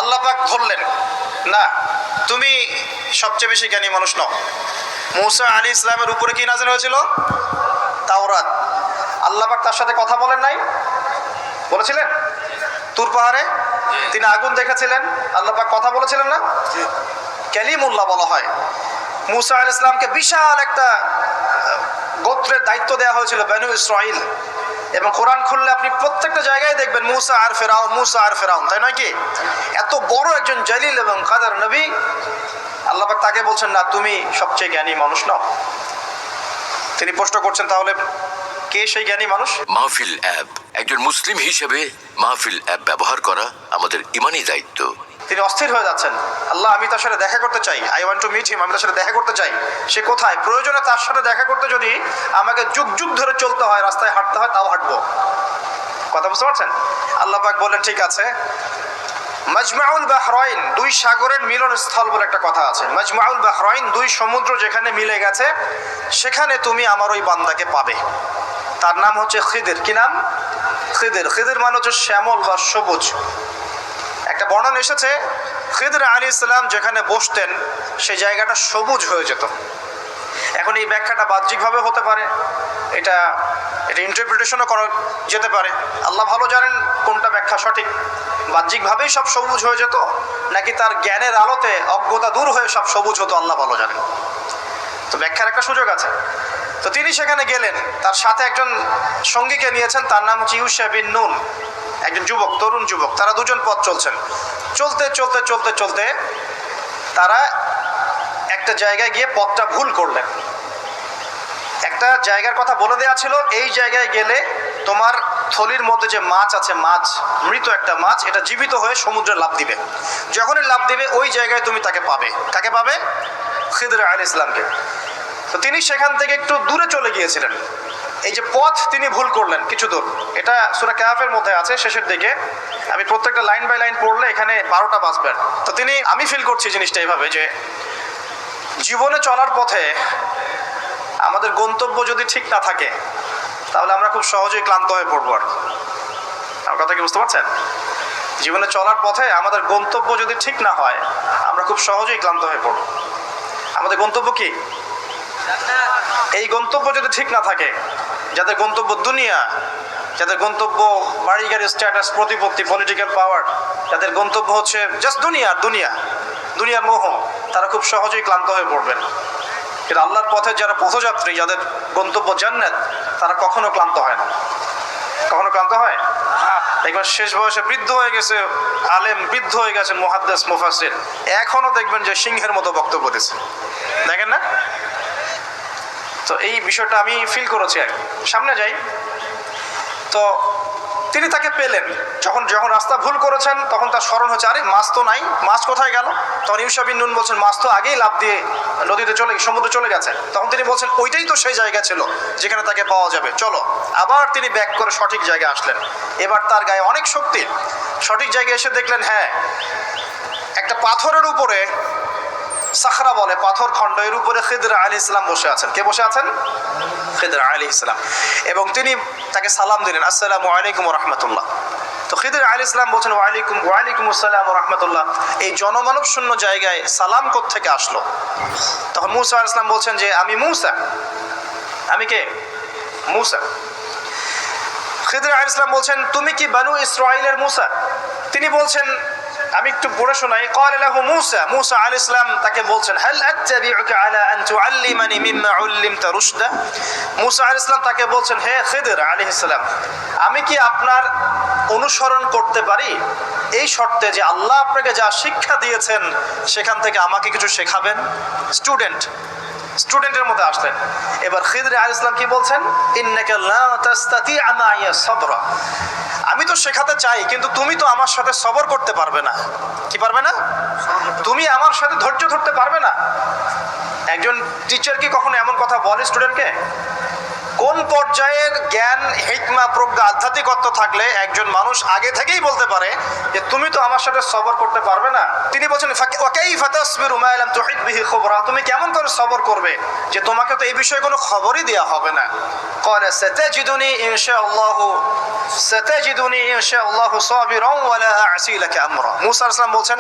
আল্লাহ পাক বললেন, না, তুমি সবচেয়ে বেশি জ্ঞানী মানুষ নও। মূসা আলাইহিস সালামের উপরে কি নাযিল হয়েছিল? তাওরাত। আল্লাহ পাক তার সাথে কথা বলেন নাই? বলেছিলেন? তুর পাহাড়ে তিনি আগুন দেখেছিলেন, আল্লাহ পাক কথা বলেছিলেন না? কালিমুল্লাহ বলা হয়। মূসা আলাইহিস সালামকে বিশাল একটা গোত্রের দায়িত্ব দেওয়া হয়েছিল, বনু ইসরাইল। এবং কোরআন খুললে আপনি প্রত্যেকটা জায়গায় দেখবেন মুসা আর ফেরাউন, মুসা আর ফেরাউন, তাই নয় কি? এত বড় একজন জলিল এবং কাদের নবী, আল্লাহ পাক তাকে বলছেন, না, তুমি সবচেয়ে জ্ঞানী মানুষ নও। তিনি প্রশ্ন করছেন, তাহলে কে সেই জ্ঞানী মানুষ? মাহফিল অ্যাপ, একজন মুসলিম হিসেবে মাহফিল অ্যাপ ব্যবহার করা আমাদের ইমানি দায়িত্ব। তিনি অস্থির হয়ে যাচ্ছেন, আল্লাহ, আমি তার সাথে দেখা করতে চাই, I want to meet him, আমি তার সাথে দেখা করতে চাই। সে কোথায়? প্রয়োজনে তার সাথে দেখা করতে যদি আমাকে যুগ যুগ ধরে চলতে হয়, রাস্তায় হাঁটতে হয়, তাও হাঁটবো। কথা বুঝতে পারছেন? আল্লাহ পাক বললেন, ঠিক আছে। মাজমাউল বাহরাইন, দুই সাগরের মিলন স্থল বলে একটা কথা আছে। মাজমাউল বাহরাইন, দুই সমুদ্র যেখানে মিলে গেছে, সেখানে তুমি আমার ওই বান্দাকে পাবে। তার নাম হচ্ছে খিদির। কি নাম? খিদির। খিদির মানে হচ্ছে শ্যামল বা সবুজ। একটা বর্ণনা এসেছে, খিদির আলাইহিস সালাম যেখানে বসতেন সেই জায়গাটা সবুজ হয়ে যেত। এখন এই ব্যাখ্যাটা বাহ্যিকভাবে হতে পারে, এটা ইন্টারপ্রিটেশনও করা যেতে পারে। আল্লাহ ভালো জানেন কোনটা ব্যাখ্যা সঠিক। বাহ্যিকভাবেই সব সবুজ হয়ে যেত, নাকি তার জ্ঞানের আলোতে অজ্ঞতা দূর হয়ে সব সবুজ হতো, আল্লাহ ভালো জানেন। তো ব্যাখ্যার একটা সুযোগ আছে। তো তিনি সেখানে গেলেন, তার সাথে একজন সঙ্গীকে নিয়েছেন, তার নাম হচ্ছে ইউশা বিন নুন, একজন যুবক, তরুণ যুবক। তারা দুজন পথ চলছেন। চলতে চলতে চলতে চলতে তারা একটা জায়গায় গিয়ে পথটা ভুল করলেন। একটা জায়গার কথা বলে দেওয়া ছিল, এই জায়গায় গেলে তোমার থলির মধ্যে যে মাছ আছে, মাছ, মৃত একটা মাছ, এটা জীবিত হয়ে সমুদ্রে লাফ দিবে। যখনই লাফ দিবে ওই জায়গায় তুমি তাকে পাবে। কাকে পাবে? খিদির আলাইহিস সালামকে। তো তিনি সেখান থেকে একটু দূরে চলে গিয়েছিলেন। এই যে পথ তিনি ভুল করলেন কিছু দূর, এটা সূরা কাহফের মধ্যে আছে শেষের দিকে। আমি প্রত্যেকটা লাইন বাই লাইন পড়লে এখানে 12টা বাজবে। তো আমি ফিল করছি জিনিসটা এইভাবে, যে জীবনে চলার পথে আমাদের গন্তব্য যদি ঠিক না থাকে, তাহলে আমরা খুব সহজেই ক্লান্ত হয়ে পড়বো। আর আমার কথা কি বুঝতে পারছেন? জীবনে চলার পথে আমাদের গন্তব্য যদি ঠিক না হয়, আমরা খুব সহজেই ক্লান্ত হয়ে পড়ব। আমাদের গন্তব্য কি? এই গন্তব্য যদি ঠিক না থাকে, যাদের গন্তব্য দুনিয়া, যাদের গন্তব্য বাড়ি গাড়ি, স্ট্যাটাস, প্রতিপত্তি, পলিটিক্যাল পাওয়ার, যাদের গন্তব্য হচ্ছে জাস্ট দুনিয়ার মোহ, তারা খুব সহজেই ক্লান্ত হয়ে পড়বেন। কিন্তু আল্লাহর পথে যারা পথযাত্রী, যাদের গন্তব্য জান্নাত, তারা কখনো ক্লান্ত হয় না। কখনো ক্লান্ত হয়? একবার শেষ বয়সে বৃদ্ধ হয়ে গেছে আলেম, বৃদ্ধ হয়ে গেছে মুহাদ্দিস, মুফাসসির, এখনো দেখবেন যে সিংহের মতো বক্তব্য দিচ্ছে, দেখেন না? তো এই বিষয়টা আমি ফিল করেছি। আর সামনে যাই, তো তিনি তাকে পেলেন। যখন রাস্তা ভুল করেছেন, তখন তার স্মরণ হচ্ছে, আরে মাছ তো নাই, মাছ কোথায় গেল? তখন ইউশা বিন নুন বলছেন, মাছ তো আগেই লাফ দিয়ে নদীতে সমুদ্রে চলে গেছে। তখন তিনি বলছেন, ওইটাই তো সেই জায়গা ছিল যেখানে তাকে পাওয়া যাবে, চলো। আবার তিনি ব্যাক করে সঠিক জায়গায় আসলেন। এবার তার গায়ে অনেক শক্তি। সঠিক জায়গায় এসে দেখলেন, হ্যাঁ, একটা পাথরের উপরে, সাখরা বলে, পাথর খণ্ড, এর উপরে খিদির আলাইহিস সালাম বসে আছেন। কে বসে আছেন? খিদির আলাইহিস সালাম। এবং তিনি তাকে সালাম দিলেন, আসসালামু আলাইকুম ওয়া রাহমাতুল্লাহ। তো খিদির আলাইহিস সালাম বলছেন, ওয়ালাইকুম আসসালাম ওয়া রাহমাতুল্লাহ। এই জনমানব শূন্য জায়গায় সালাম কোত্থেকে আসলো? তখন মূসা আলাইহিস সালাম বলছেন যে, আমি মূসা। আমি কে? মূসা। খিদির আলাইহিস সালাম বলছেন, তুমি কি বনু ইসরাইলের মূসা? তিনি বলছেন, আমি একটু পড়ে শোনাই। ক্বালা লাহু মূসা, মূসা আলাইহিস সালাম তাকে বলছেন, হাল আত্তাবিউকা আলা আন তুআল্লিমানি মিম্মা উল্লিমতা রুশদা। মূসা আলাইহিস সালাম তাকে বলছেন, হে খিদির আলাইহিস সালাম, আমি কি আপনার অনুসরণ করতে পারি এই শর্তে যে আল্লাহ আপনাকে যা শিক্ষা দিয়েছেন সেখান থেকে আমাকে কিছু শেখাবেন? স্টুডেন্টের মধ্যে আসলেন। এবার খিদির আলাইহিস সালাম কি বলছেন? ইন্নাকা লা তাস্তাতি'আ মা'ইয়া সাবরা। আমি তো শেখাতে চাই, কিন্তু তুমি তো আমার সাথে সবর করতে পারবে না। কি পারবে না? তুমি আমার সাথে ধৈর্য ধরতে পারবে না। একজন টিচার কি কখনো এমন কথা বলে স্টুডেন্টকে? কোন পর্যায়ের জ্ঞান, হিকমা, প্রজ্ঞা, আধ্যাত্মিকত্ব থাকলে একজন মানুষ আগে থেকেই বলতে পারে যে তুমি তো আমার সাথে সবর করতে পারবে না? তিনি বলছেন, ওয়া কাইফা তাসবিরু মা লাম তুহিত বিহি খুবরা। তুমি কেমন করে সবর করবে যে তোমাকে তো এই বিষয়ে কোনো খবরই দেওয়া হবে না? قال ستجدني إن شاء الله صابرا ولا أعصي لك أمرا মুসা আলাইহিস সালাম বলছেন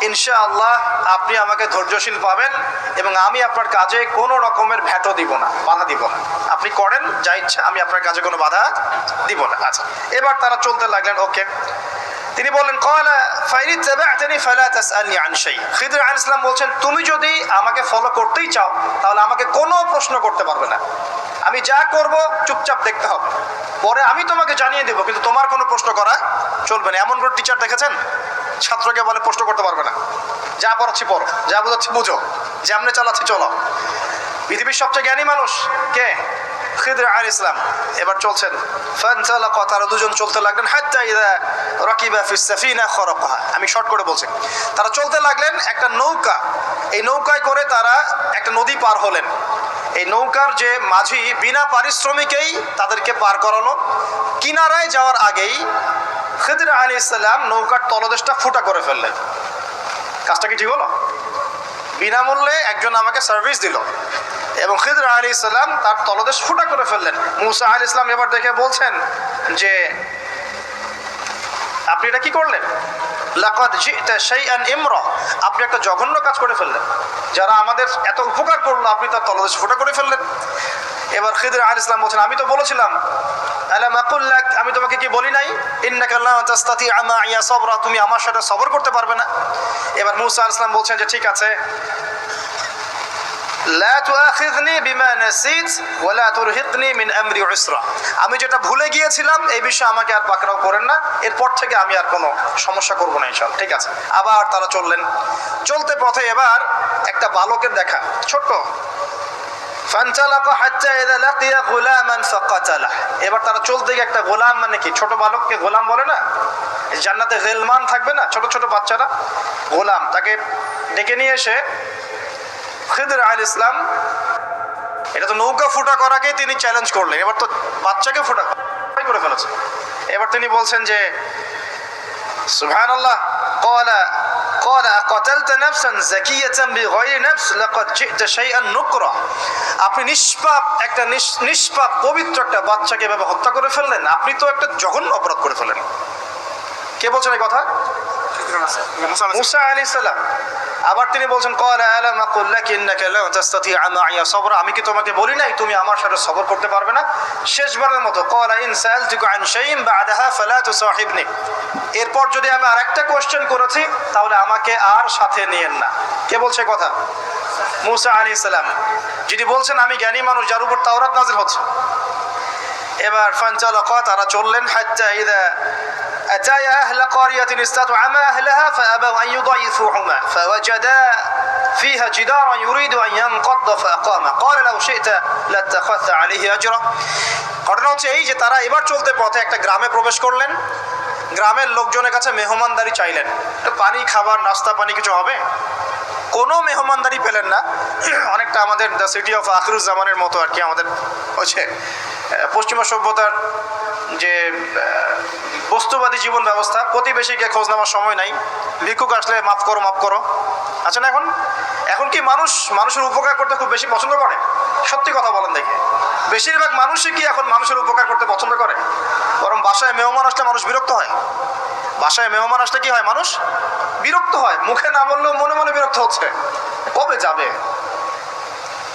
ইনশাআল্লাহ আপনি আমাকে ধৈর্যশীল পাবেন এবং আমি আপনার কাজে কোনো রকমের ভ্যাটও দিব না, বাধা দিব না। আপনি করেন যা ইচ্ছা, আমি আপনার কাজে কোনো বাধা দিব না। আচ্ছা, এবার তারা চলতে লাগলেন। ওকে, তিনি বললেন ক্বালা ফাইন তাবা'তানি ফালা তাসআলনি আন শাই। খিদর আলাইহিস সালাম বলছেন তুমি যদি আমাকে ফলো করতেই চাও তাহলে আমাকে কোনো প্রশ্ন করতে পারবে না, আমি যা করব চুপচাপ দেখতে হবে, পরে আমি তোমাকে জানিয়ে দেব, কিন্তু তোমার কোনো প্রশ্ন করা চলবে না। এমন কোনো টিচার দেখেছেন ছাত্রকে বলে প্রশ্ন করতে পারবে না, যা পড়াচ্ছি পড়ো, যা বোঝাচ্ছি বুঝো, যেমনে চালাচ্ছি চলো। পৃথিবীর সবচেয়ে জ্ঞানী মানুষ কে? খিদর আলাইহিস সালাম। এবার চলছেন, ফানতালাকা, তারা দুজন চলতে লাগলেন, হাত্তা ইযা রাকিবা ফিস সাফিনা খরাকাহা। আমি শর্ট করে বলছি, তারা চলতে লাগলেন একটা নৌকা, এই নৌকায় করে তারা একটা নদী পার হলেন। এই নৌকার যে মাঝি বিনা পারিশ্রমিকেই তাদেরকে পার করালো। কিনারায় যাওয়ার আগেই খিদর আলাইহিস সালাম নৌকার তলদেশটা ফুটা করে ফেললেন। কাজটা কি ঠিক হলো? বিনামূল্যে একজন আমাকে সার্ভিস দিল এবং খিদর আলাইহিস সালাম তার তলদেশ ফুটা করে ফেললেন। মুসা আলাইহিস সালাম এবার দেখে বলছেন যে আপনি এটা কি করলেন? লাকাদ জি'তা শাইআন ইমরা, আপনি একটা জঘন্য কাজ করে ফেললেন। যারা আমাদের এত উপকার করলো আপনি তার তলদেশ ফুটা করে ফেললেন। এবার খিদর আলাইহিস সালাম বলছেন আমি তো বলেছিলাম, আলাম আকুল লাক, আমি তোমাকে কি বলি নাই, ইন্নাকা লা তাসতাতি'আ মা'ইয়া সাবরা, তুমি আমার সাথে সবর করতে পারবে না। এবার মুসা আলাইহিস সালাম বলছেন যে ঠিক আছে, লা তুআখিযনি বিমা নাসিত ওয়া লা তুরহিকনি মিন আমরি উসরা, আমি যেটা ভুলে গিয়েছিলাম এই বিষয়ে আমাকে আর পাকড়াও করেন না, এরপর থেকে আমি আর কোনো সমস্যা করব না ইনশাআল্লাহ। ঠিক আছে। আবার তারা চললেন, চলতে পথে এবার একটা বালকের দেখা, ছোট্ট। ফানতালাকা হাত্তা ইযা লাকিয়া গুলামান ফাকাতালাহ, এবার তারা চলতে গিয়ে একটা গোলাম, মানে কি ছোট বালককে গোলাম বলে না, জান্নাতে গিলমান থাকবে না ছোট ছোট বাচ্চারা, গোলাম, তাকে ডেকে নিয়ে এসে খিদর আলাইহিস সালাম, এটা তো নৌকা ফুটা করাকেই তিনি চ্যালেঞ্জ করলেন, এবার তো বাচ্চাকে ফুটা করে ফেলেছে। এবার তিনি বলছেন যে সুবহানাল্লাহ, ক্বালা আকাতালতা নাফসান যাকিয়াতান বিগায়রি নাফস লাকাদ জি'তা শাইআন নুকরা, আপনি নিষ্পাপ একটা নিষ্পাপ পবিত্র একটা বাচ্চাকে এভাবে হত্যা করে ফেললেন, আপনি তো একটা জঘন্য অপরাধ করে ফেললেন। কে বলছেন এই কথা? মুসা আলাইহিস সালাম। আবার তিনি বলছেন ক্বালা আলাম আকুল লাক ইন্নাকা লা তাসতাতি'আ মা'ইয়া সাবরা, আমি কি তোমাকে বলি নাই তুমি আমার সাথে সবর করতে পারবে না? শেষবারের মতো ক্বালা ইন সাআলতুকা আন শাইইন বা'দাহা ফালা তুসাহিবনি, এরপর যদি আমি আরেকটা কোশ্চেন করেছি তাহলে আমাকে আর সাথে নিয়েন না। কে বলছে কথা? মুসা আলাইহিস সালাম, যিনি বলছেন আমি জ্ঞানী মানুষ, যার উপর তাওরাত নাযিল হচ্ছে। এবার ফানতালাকা, তারা চললেন, হাত্তা ইযা أتايا أهل قرية استطعما أهلها فأبوا أن يضيفوهما فوجدا فيها جدارا يريد أن ينقض فأقامه قال لو شئت لاتخذت عليه أجرا। ঘটনা হচ্ছে এই যে তারা এবার চলতে পথে একটা গ্রামে প্রবেশ করলেন, গ্রামের লোকজনের কাছে মেহমানদারি চাইলেন, পানি খাবার নাস্তা পানি কিছু হবে, কোনো মেহমানদারি পেলেন না। অনেকটা আমাদের দ্য সিটি অফ আখিরুজ্জামানের মতো আর কি, আমাদের হচ্ছে পশ্চিমা সভ্যতার যে বস্তুবাদী জীবন ব্যবস্থা, প্রতিবেশীকে খোঁজ নেওয়ার সময় নাই, ভিক্ষুক আসলে মাফ করো মাফ করো। আচ্ছা না, এখন কি মানুষের উপকার করতে খুব বেশি পছন্দ করে? সত্যি কথা বলেন দেখে, বেশিরভাগ মানুষই কি এখন মানুষের উপকার করতে পছন্দ করে? বরং বাসায় মেহমান আসলে মানুষ বিরক্ত হয়। বাসায় মেহমান আসলে কি হয়? মানুষ বিরক্ত হয়, মুখে না বললেও মনে মনে বিরক্ত হচ্ছে, কবে যাবে।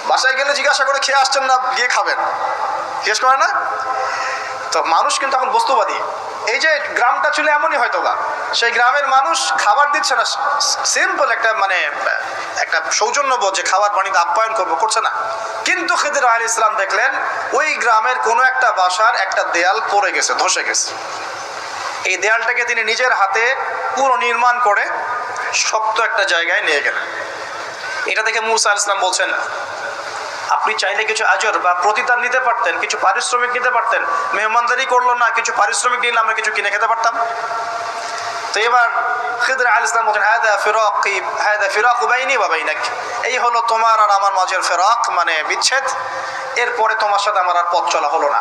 বাসায় গেলে জিজ্ঞাসা করে খেয়ে আসছেন না, গিয়ে খাবেন, জিজ্ঞেস করে না? তো মানুষ কিন্তু এখন বস্তুবাদী। এই যে গ্রামটা ছিল এমনই হয়তো বা, সেই গ্রামের মানুষ খাবার দিচ্ছে না, সিম্পল একটা মানে একটা সৌজন্যবোধ যে খাবার পানিতে আপ্যায়ন করছে না। কিন্তু খিদর আলাইহিস সালাম দেখলেন ওই গ্রামের কোনো একটা বাসার একটা দেয়াল পড়ে গেছে, ধসে গেছে। এই দেয়ালটাকে তিনি নিজের হাতে পুরো নির্মাণ করে শক্ত একটা জায়গায় নিয়ে গেলেন। এটা দেখে মুসা আলাইহিস সালাম বলছেন আপনি চাইলে কিছু আজর বা প্রতিদান নিতে পারতেন, কিছু পারিশ্রমিক নিতে পারতেন, মেহমানদারি করলো না, কিছু পারিশ্রমিক নিলে আমরা কিছু কিনে খেতে পারতাম। তো এবার খিদর আলাইহিস সালাম বলেন হাদা ফিরাকু বাইনি ওয়া বাইনাক, এই হলো তোমার আর আমার মাঝের ফিরাক, মানে বিচ্ছেদ, এরপরে তোমার সাথে আমার আর পথ চলা হলো না।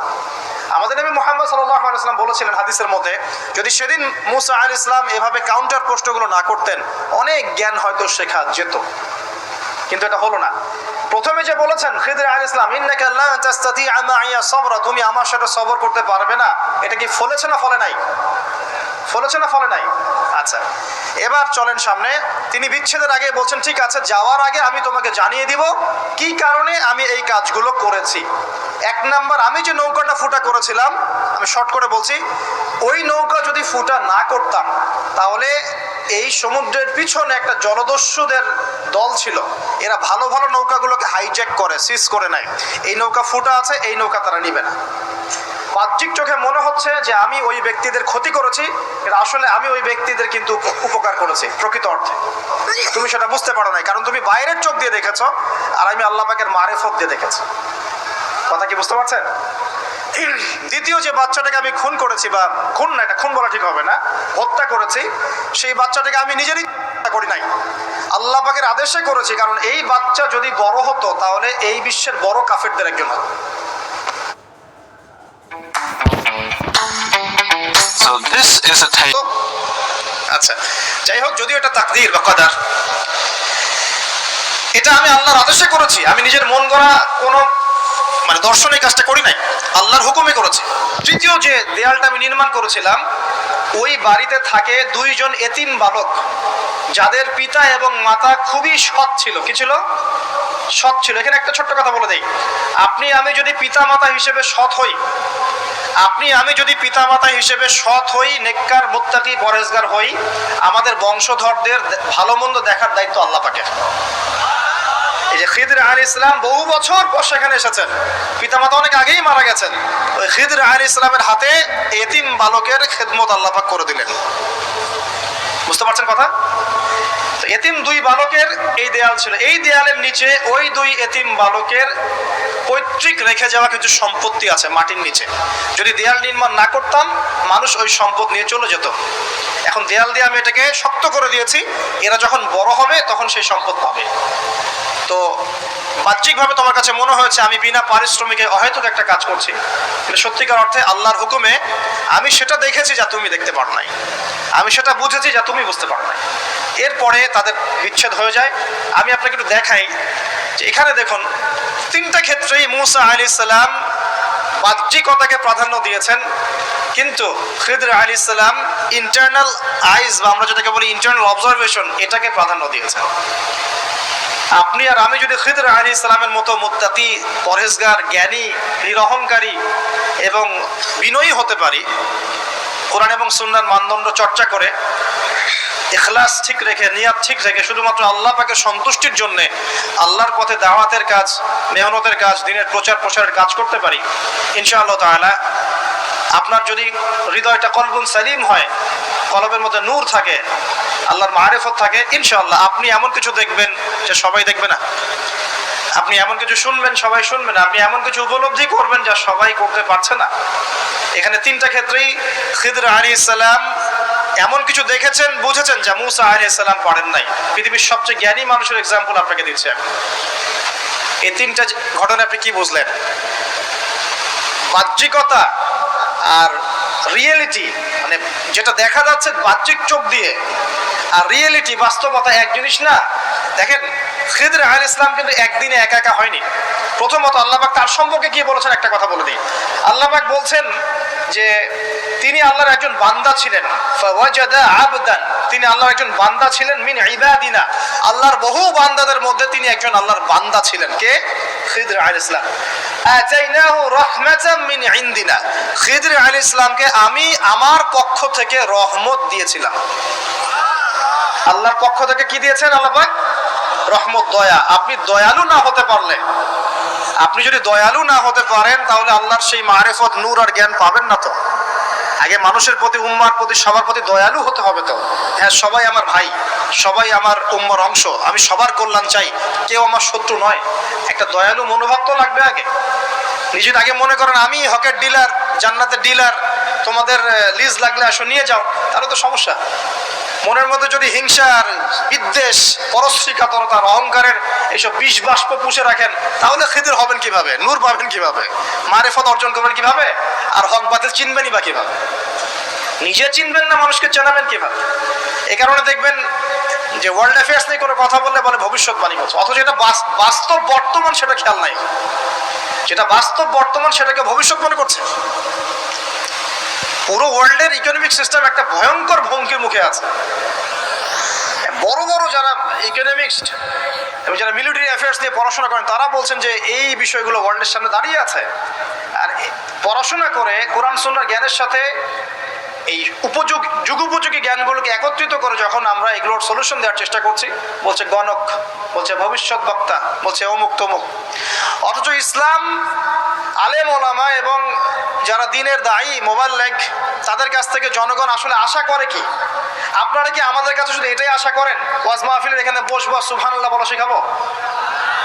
আমাদের নবী মুহাম্মদ সাল্লাল্লাহু আলাইহি ওয়াসাল্লাম বলেছিলেন হাদিসের মধ্যে, যদি সেদিন মুসা আলাইহিস সালাম এভাবে কাউন্টার প্রশ্নগুলো না করতেন অনেক জ্ঞান হয়তো শেখা যেত। কিন্তু এটা হলো না। প্রথমে যে বলেছেন খিদর আলাইহিস সালাম, ইন্নাকা লা তাস্তাতিআ মাইয়া সাবরা, তুমি আমার সাথে সবর করতে পারবে না, এটা কি ফলেছে না ফলে নাই? ফলেছে না ফলে নাই? আচ্ছা, এবার চলেন সামনে। তিনি বিচ্ছেদের আগে বলছেন, ঠিক আছে, যাওয়ার আগে আমি তোমাকে জানিয়ে দিব কি কারণে আমি এই কাজগুলো করেছি। এক নাম্বার, আমি যে নৌকাটা ফুটা করেছিলাম, আমি শর্ট করে বলছি, ওই নৌকা যদি ফুটা না করতাম তাহলে এই সমুদ্রের পিছনে একটা জলদস্যুদের দল ছিল, এরা ভালো ভালো নৌকাগুলোকে হাইজ্যাক করে, সিজ করে নেয়। এই নৌকা ফুটা আছে, এই নৌকা তারা নিবে না। বাহ্যিক চোখে মনে হচ্ছে যে আমি ওই ব্যক্তিদের ক্ষতি করেছি, কিন্তু আসলে আমি ওই ব্যক্তিদের কিন্তু উপকার করেছি প্রকৃত অর্থে। তুমি সেটা বুঝতে পারো নাই, কারণ তুমি বাইরের চোখ দিয়ে দেখেছো, আর আমি আল্লাহ পাকের মারেফত দিয়ে দেখেছি। কথা কি বুঝতে পারছেন? দ্বিতীয় যে বাচ্চাটাকে আমি খুন করেছি, বা খুন না, এটা খুন বলা ঠিক হবে না, হত্যা করেছি, সেই বাচ্চাটাকে আমি নিজেরই করি নাই, আল্লাহ পাকের আদেশে করেছি। কারণ এই বাচ্চা যদি বড় হতো তাহলে এই বিশ্বের বড় কাফেরদের একজন হতো। So this is a type. আচ্ছা, যাই হোক, যদিও এটা তাকদীর বা কদর, এটা আমি আল্লাহর আদেশে করেছি, আমি নিজের মন গড়া কোনো দর্শনের কাজটা করি নাই, আল্লাহর হুকুমে করেছি। তৃতীয় যে দেয়ালটা আমি নির্মাণ করেছিলাম, ওই বাড়িতে থাকে দুইজন এতিম বালক, যাদের পিতা এবং মাতা খুবই সৎ ছিল। কি ছিল? সৎ ছিল। এখানে একটা ছোট্ট কথা বলে দেই, আপনি আমি যদি পিতা মাতা হিসেবে সৎ হই, সৎ হই, নেককার, মুত্তাকি, পরেজগার হই, আমাদের বংশধরদের ভালো মন্দ দেখার দায়িত্ব আল্লাহ পাকের। এই যে খিদর আলাইহিস সালাম বহু বছর পর সেখানে এসেছেন, পিতামাতা অনেক আগেই মারা গেছেন, ওই খিদর আলাইহিস সালামের হাতে এতিম বালকের খেদমত আল্লাহ পাক করে দিলেন। বুঝতে পারছেন কথা? এতিম দুই বালকের এই দেয়াল ছিল, এই দেয়ালের নিচে ওই দুই এতিম বালকের পৈতৃক রেখে যাওয়া কিছু সম্পত্তি আছে মাটির নিচে। যদি দেয়াল নির্মাণ না করতাম, মানুষ ওই সম্পদ নিয়ে চলে যেত। এখন দেয়াল দিয়ে আমি এটাকে শক্ত করে দিয়েছি, এরা যখন বড় হবে তখন সেই সম্পদ পাবে। তো বাহ্যিকভাবে তোমার কাছে মনে হয়েছে আমি বিনা পারিশ্রমিকে অহেতুক একটা কাজ করছি, কিন্তু সত্যিকার অর্থে আল্লাহর হুকুমে আমি সেটা দেখেছি যা তুমি দেখতে পারো নাই, আমি সেটা বুঝেছি যা তুমি বুঝতে পারো নাই। এরপরে তাদের বিচ্ছেদ হয়ে যায়। আমি আপনাকে একটু দেখাই যে এখানে দেখুন, তিনটা ক্ষেত্রেই মূসা আলাইহিস সালাম বাহ্যিকতাকে প্রাধান্য দিয়েছেন, কিন্তু খিদর আলাইহিস সালাম ইন্টারনাল আইজ, বা আমরা যেটাকে বলি ইন্টারনাল অবজারভেশন, এটাকে প্রাধান্য দিয়েছেন। আপনি আর আমি যদি খিদর আলাইহিস সালামের মতো মুত্তাকি, পরহেজগার, জ্ঞানী, নিরহংকারী এবং বিনয়ী হতে পারি, কোরআন এবং সুন্নাহর মানদণ্ড চর্চা করে, ইখলাস ঠিক রেখে, নিয়াত ঠিক রেখে, শুধুমাত্র আল্লাহ পাকের সন্তুষ্টির জন্য আল্লাহর পথে দাওয়াতের কাজ, মেহনতের কাজ, দিনের প্রচার প্রসারের কাজ করতে পারি, ইনশাআল্লাহ তাআলা আপনার যদি হৃদয়টা কলবুন সালিম হয়, কলবের মধ্যে নূর থাকে, আল্লাহর মারিফত থাকে, ইনশাআল্লাহ আপনি এমন কিছু দেখবেন যে সবাই দেখবে না, আপনি এমন কিছু শুনবেন সবাই শুনবে না, আপনি এমন কিছু উপলব্ধি করবেন যা সবাই করতে পারছে না। এখানে তিনটা ক্ষেত্রেই খিদর আলাইহিস সালাম এমন কিছু দেখেছেন, বুঝেছেন যা মূসা আলাইহিস সালাম পারেন নাই। পৃথিবীর সবচেয়ে জ্ঞানী মানুষের এক্সাম্পল আপনাকে দিচ্ছি আমি। এই তিনটা ঘটনা আপনি কি বুঝলেন? বাহ্যিকতা আর রিয়েলিটি, যেটা দেখা যাচ্ছে বাহ্যিক চোখ দিয়ে, আর রিয়েলিটি, বাস্তবতা এক জিনিস না। দেখেন, খিদর আলাইহিস সালাম কিন্তু একদিনে একা একা হয়নি। প্রথমত আল্লাহ পাক তার সম্পর্কে কি বলেছেন একটা কথা বলে দিই। আল্লাহ পাক বলছেন যে তিনি আল্লাহর একজন বান্দা ছিলেন, ফাওয়াজাদা আবদান, তিনি আল্লাহর একজন বান্দা ছিলেন, মিন ইবাদিনা, আল্লাহর বহু বান্দাদের মধ্যে তিনি একজন আল্লাহর বান্দা ছিলেন। কে? খিদর আলাইহিস সালাম। আতাইনাহু রাহমাতাম মিন ইনদিনা, খিদর আলাইহিস সালামকে আমি আমার পক্ষ থেকে রহমত দিয়েছিলাম। আল্লাহর পক্ষ থেকে কি দিয়েছেন আল্লাহ পাক? রহমত, দয়া। আপনি দয়ালু না হতে পারলে, আপনি যদি দয়ালু না হতে পারেন, তাহলে আল্লাহর সেই মারিফত, নূর আর জ্ঞান পাবেন না। তো আগে মানুষের প্রতি, উম্মার প্রতি, সবার প্রতি দয়ালু হতে হবে। তো হ্যাঁ, সবাই আমার ভাই, সবাই আমার উম্মার অংশ, আমি সবার কল্যাণ চাই, কেউ আমার শত্রু নয়। একটা দয়ালু মনোভাব তো লাগবে আগে। নিজের আগে মনে করেন আমি হকের ডিলার, জান্নাতের ডিলার, তোমাদের লিজ লাগলে আসো নিয়ে যাও, তাহলে তো সমস্যা। মনের মধ্যে যদি হিংসার, বিদ্বেষ, পরশ্রীকাতরতার, অহংকারের এইসব বিষ বাষ্প পুষে রাখেন, তাহলে খিদর হবেন কিভাবে? নূর পাবেন কিভাবে? মারিফত অর্জন করবেন কিভাবে? আর হক বাতিল চিনবেনই বা কিভাবে? নিজে চিনবেন না, মানুষকে চেনাবেন কিভাবে? এই কারণে দেখবেন যে ওয়ার্ল্ড অ্যাফেয়ার্স নিয়ে কোনো কথা বললে বলে ভবিষ্যৎবাণী করছে, অথচ এটা বাস্তব বর্তমান, সেটা খেয়াল নাই। যেটা বাস্তব বর্তমান সেটাকে ভবিষ্যৎ মনে করছে। পুরো ওয়ার্ল্ডের ইকোনমিক সিস্টেম একটা ভয়ঙ্কর হুমকির মুখে আছে। বড় বড় যারা ইকোনমিক্সট এবং যারা মিলিটারি অ্যাফেয়ার্স নিয়ে পড়াশোনা করেন তারা বলছেন যে এই বিষয়গুলো ওয়ার্ল্ডের সামনে দাঁড়িয়ে আছে। আর পড়াশোনা করে কোরআন সুন্নাহর জ্ঞানের সাথে এই যুগোপযোগী জ্ঞানগুলোকে একত্রিত করে যখন আমরা এগুলোর সলিউশন দেওয়ার চেষ্টা করছি, বলছে গণক, বলছে ভবিষ্যৎ বক্তা, বলছে অমুক তমুক। অথচ ইসলাম, আলেম ওলামা এবং যারা দিনের দায়ী, মোবাল্লেগ, তাদের কাছ থেকে জনগণ আসলে আশা করে কি? আপনারা কি আমাদের কাছে শুধু এটাই আশা করেন ওয়াজ মাহফিলের এখানে বসবো, সুবহানাল্লাহ বলা শেখাবো,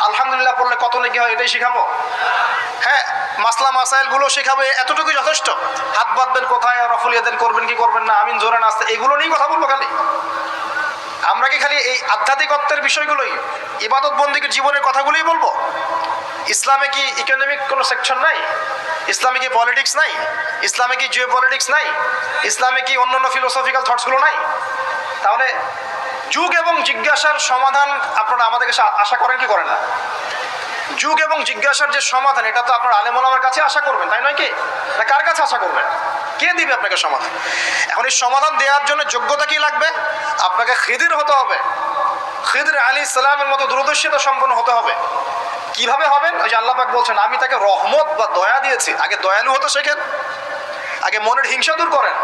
আলহামদুলিল্লাহ পড়লে কত নেকি হয় এটাই শেখাবো? হ্যাঁ, মাসলা মাসাইল গুলো শেখাবে, এতটুকুই যথেষ্ট। হাত বাঁধবেন কোথায়, রফুল ইয়াদান করবেন কি করবেন না, আমিন জোরে নাচতে, এগুলো নিয়েই কথা বলবো খালি? আমরা কি খালি এই আধ্যাত্মিকত্বের বিষয়গুলোই, ইবাদত বন্দিকের জীবনের কথাগুলোই বলবো? ইসলামে কি ইকোনমিক কোনো সেকশন নাই? ইসলামে কি পলিটিক্স নাই? ইসলামে কি জিও পলিটিক্স নাই? ইসলামে কি অন্যান্য ফিলোসফিক্যাল থটসগুলো নাই? তাহলে যুগ এবং জিজ্ঞাসার সমাধান আপনারা আমাদের কাছে আশা করেন কি করেন না? যুগ এবং জিজ্ঞাসার যে সমাধান, এটা তো আপনার আলেম ওলামার কাছে আশা করবেন, তাই নয় কি? না কার কাছে আশা করবেন? কে দিবে আপনাকে সমাধান? এখন এই সমাধান দেওয়ার জন্য যোগ্যতা কি লাগবে? আপনাকে খিদির হতে হবে, খিদির আলাইহিস সালামের মতো দূরদর্শিতা সম্পন্ন হতে হবে। কিভাবে হবেন? ওই যে আল্লাহ পাক বলছেন, আমি তাকে রহমত বা দয়া দিয়েছি। আগে দয়ালু হতে শেখেন, আগে মনের হিংসা দূর করেন,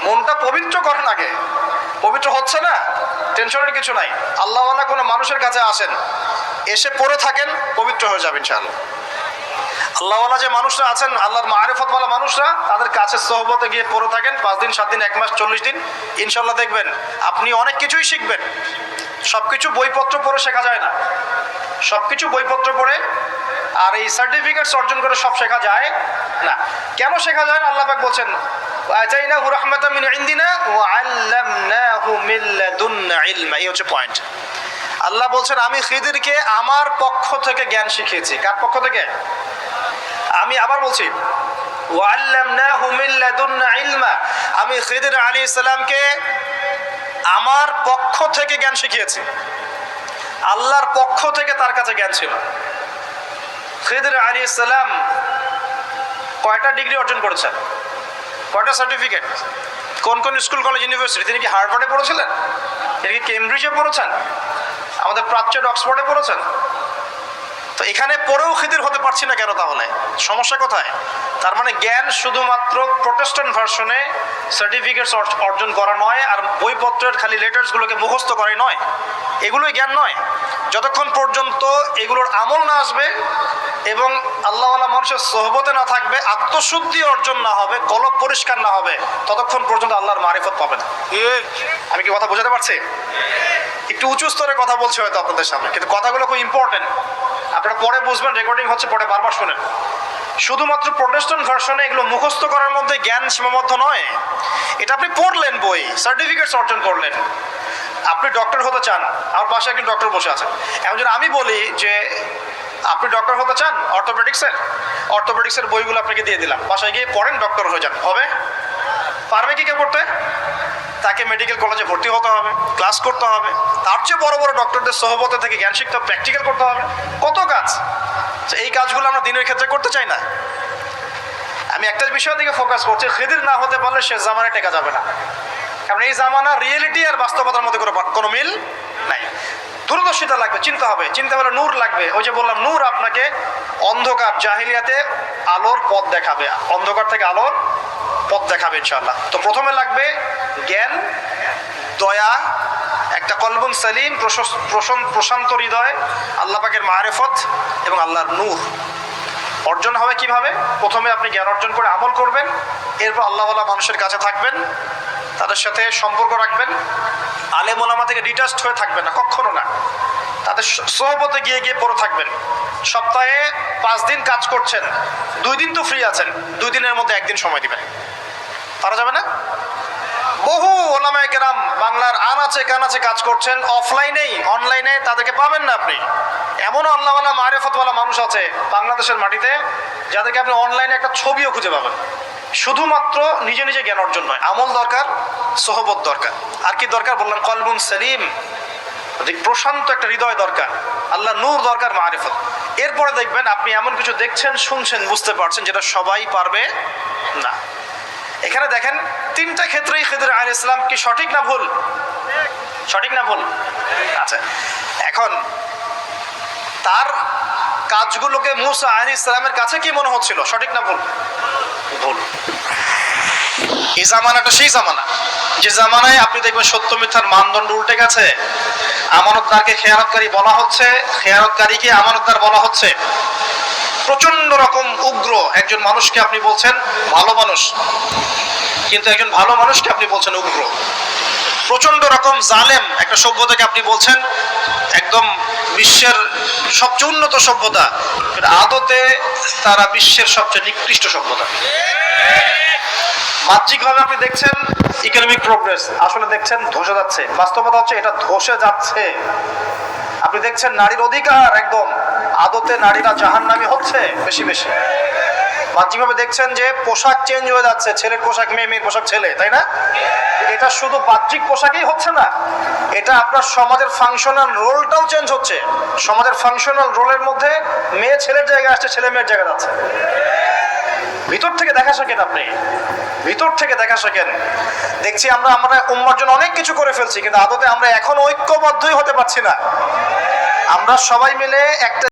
মনটা পবিত্র করেন। আগে পবিত্র হচ্ছে না, টেনশনের কিছু নাই। আল্লাহওয়ালা কোনো মানুষের কাছে আসেন, এসে পড়ে থাকেন, পবিত্র হয়ে যাবেন ইনশাআল্লাহ। আল্লাহওয়ালা যে মানুষরা আছেন, আল্লাহর মারিফতওয়ালা মানুষরা, তাদের কাছে সোহবতে গিয়ে পড়ে থাকেন 5 দিন 7 দিন 1 মাস 40 দিন, ইনশাআল্লাহ দেখবেন আপনি অনেক কিছুই শিখবেন। সবকিছু বইপত্র পড়ে শেখা যায় না, সবকিছু বইপত্র পড়ে আর এই সার্টিফিকেটস অর্জন করে সব শেখা যায় না। কেন শেখা যায় না? আল্লাহ পাক বলছেন, আতাইনাহু রাহমাতাম মিন ইনদিনা ওয়া আল্লামনাহু মিন লাদুন্না ইলমা। এই হচ্ছে পয়েন্ট। আল্লাহ বলছেন, আমি খিদিরকে আমার পক্ষ থেকে জ্ঞান শিখিয়েছি। কার পক্ষ থেকে? আমি আবার বলছি, ওয়া আল্লামনাহু মিন লাদুন্না ইলমা। আমি খিদির আলাইহিস সালামকে আমার পক্ষ থেকে জ্ঞান শিখিয়েছি। আল্লাহর পক্ষ থেকে তার কাছে জ্ঞান ছিল। খিদির আলাইহিস সালাম কয়টা ডিগ্রি অর্জন করেছেন? কয়টা সার্টিফিকেট? কোন কোন স্কুল কলেজ ইউনিভার্সিটি? তিনি কি হার্ভার্ডে পড়েছিলেন? তিনি কি কেমব্রিজে পড়েছেন? আমাদের প্রাচ্যের অক্সফোর্ডে পড়েছেন? তো এখানে পড়েও খিদির হতে পারছি না কেন? তাহলে সমস্যা কোথায়? তার মানে জ্ঞান শুধুমাত্র প্রোটেস্ট্যান্ট ভার্সনে সার্টিফিকেটস অর্জন করা নয়, আর বইপত্রের খালি লেটার্সগুলোকে মুখস্থ করাই নয়, এগুলোই জ্ঞান নয়। যতক্ষণ পর্যন্ত এগুলোর আমল না আসবে এবং আল্লাহওয়ালা মানুষের সোহবতে না থাকবে, আত্মশুদ্ধি অর্জন না হবে, কলব পরিষ্কার না হবে, ততক্ষণ পর্যন্ত আল্লাহর মারিফত পাবে না। আমি কি কথা বোঝাতে পারছি? একটু উঁচু স্তরে কথা বলছি হয়তো আপনাদের সামনে, কিন্তু কথাগুলো খুব ইম্পর্টেন্ট। আপনারা পরে বুঝবেন, রেকর্ডিং হচ্ছে, পরে বারবার শুনেন। শুধুমাত্র প্রোটেস্ট্যান্ট ভার্সনে এগুলো মুখস্থ করার মধ্যে জ্ঞান সীমাবদ্ধ নয়। এটা আপনি পড়লেন, বই সার্টিফিকেটস অর্জন করলেন, আপনি ডক্টর হতে চান, আমার পাশে একজন ডক্টর বসে আছেন। এমন যদি আমি বলি যে আপনি ডক্টর হতে চান, অর্থোপেডিক্সের বইগুলো আপনাকে দিয়ে দিলাম, বাসায় গিয়ে পড়েন, ডক্টর হয়ে যান, হবে? পারবে কি কেউ পড়তে? তাকে মেডিকেল কলেজে ভর্তি হতে হবে, ক্লাস করতে হবে, তার চেয়ে বড় বড় ডক্টরদের সহবতে থেকে জ্ঞান শিখতে হবে, প্র্যাকটিক্যাল করতে হবে, কত কাজ। এই কাজগুলো আমরা দিনের ক্ষেত্রে করতে চাই না। আমি একটা বিষয়ের দিকে ফোকাস করছি, খিদির না হতে পারলে সে জামানায় টেকা যাবে না। কারণ এই জামানা রিয়েলিটি আর বাস্তবতার মধ্যে কোনো মিল নাই। দূরদর্শিতা লাগবে, চিন্তা হবে, চিন্তা হলে নূর লাগবে। ওই যে বললাম, নূর আপনাকে অন্ধকার জাহিলিয়াতে আলোর পথ দেখাবে, অন্ধকার থেকে আলোর পথ দেখাবে ইনশাআল্লাহ। তো প্রথমে লাগবে জ্ঞান, দয়া, একটা কলবুন সালিম, প্রশান্ত হৃদয়, আল্লাহ পাকের মারিফত এবং আল্লাহর নূর অর্জন হবে কিভাবে? প্রথমে আপনি জ্ঞান অর্জন করে আমল করবেন, এরপর আল্লাহওয়ালা মানুষের কাছে থাকবেন, তাদের সাথে সম্পর্ক রাখবেন, আলেম ওলামা থেকে ডিটাচড হয়ে থাকবেন না, কখনো না। তাদের সোহবতে গিয়ে গিয়ে পড়ে থাকবেন। সপ্তাহে 5 দিন কাজ করছেন, 2 দিন তো ফ্রি আছেন, 2 দিনের মধ্যে 1 দিন সময় দিবেন। পারা যাবে না? বহু ওলামায়ে কেরাম বাংলার আনাচে কানাচে কাজ করছেন, অফলাইনেই, অনলাইনে তাদেরকে পাবেন না আপনি। এমনও আল্লাহওয়ালা মারিফতওয়ালা মানুষ আছে বাংলাদেশের মাটিতে, যাদেরকে আপনি অনলাইনে একটা ছবিও খুঁজে পাবেন। শুধুমাত্র নিজে নিজে জ্ঞান অর্জন নয়, আমল দরকার, সোহবত দরকার। আর কি দরকার বললাম? কলবুন সালিম, প্রশান্ত একটা হৃদয় দরকার, আল্লাহ নূর দরকার, মারিফত। এরপরে দেখবেন আপনি এমন কিছু দেখছেন, শুনছেন, বুঝতে পারছেন যেটা সবাই পারবে না। এখানে দেখেন তিনটা ক্ষেত্রেই খিদর আলাইহিস সালাম কি সঠিক না ভুল? সঠিক না ভুল? আচ্ছা, এখন তার কাজগুলোকে মুসা আলাইহিস সালামের কাছে কি মনে হচ্ছিল? সঠিক না ভুল? ভুল। এই জামানাটা সেই জামানা যে জামানায় আপনি দেখবেন সত্য মিথ্যার মানদণ্ড উল্টে গেছে। আমানতদারকে খেয়ানতকারী বলা হচ্ছে, খেয়ানতকারীকে আমানতদার বলা হচ্ছে। প্রচন্ড রকম উগ্র একজন মানুষকে আপনি বলছেন ভালো মানুষ, কিন্তু একজন ভালো মানুষকে আপনি বলছেন উগ্র। প্রচন্ড রকম জালেম একটা সভ্যতাকে আপনি বলছেন একদম বিশ্বের সবচেয়ে উন্নত সভ্যতা, কিন্তু আদতে তারা বিশ্বের সবচেয়ে নিকৃষ্ট সভ্যতা। বাহ্যিকভাবে আপনি দেখছেন ইকোনমিক প্রোগ্রেস, আসলে দেখছেন ধসে যাচ্ছে। বাস্তবতা হচ্ছে এটা ধসে যাচ্ছে। আপনি দেখছেন নারীর অধিকার একদম, আদতে নারীরা জাহান্নামী হচ্ছে বেশি বেশি। বাহ্যিকভাবে দেখছেন যে পোশাক চেঞ্জ হয়ে যাচ্ছে, ছেলের পোশাক মেয়ে, মেয়ের পোশাক ছেলে, তাই না? এটা শুধু বাহ্যিক পোশাকেই হচ্ছে না, এটা আপনার সমাজের ফাংশনাল রোলটাও চেঞ্জ হচ্ছে। সমাজের ফাংশনাল রোলের মধ্যে মেয়ে ছেলের জায়গায় আসছে, ছেলে মেয়ের জায়গায় যাচ্ছে। ভিতর থেকে দেখা শেখেন আপনি, ভিতর থেকে দেখা শেখেন। দেখছি আমরা উম্মার জন্য অনেক কিছু করে ফেলছি, কিন্তু আদতে আমরা এখন ঐক্যবদ্ধই হতে পারছি না। আমরা সবাই মিলে একটা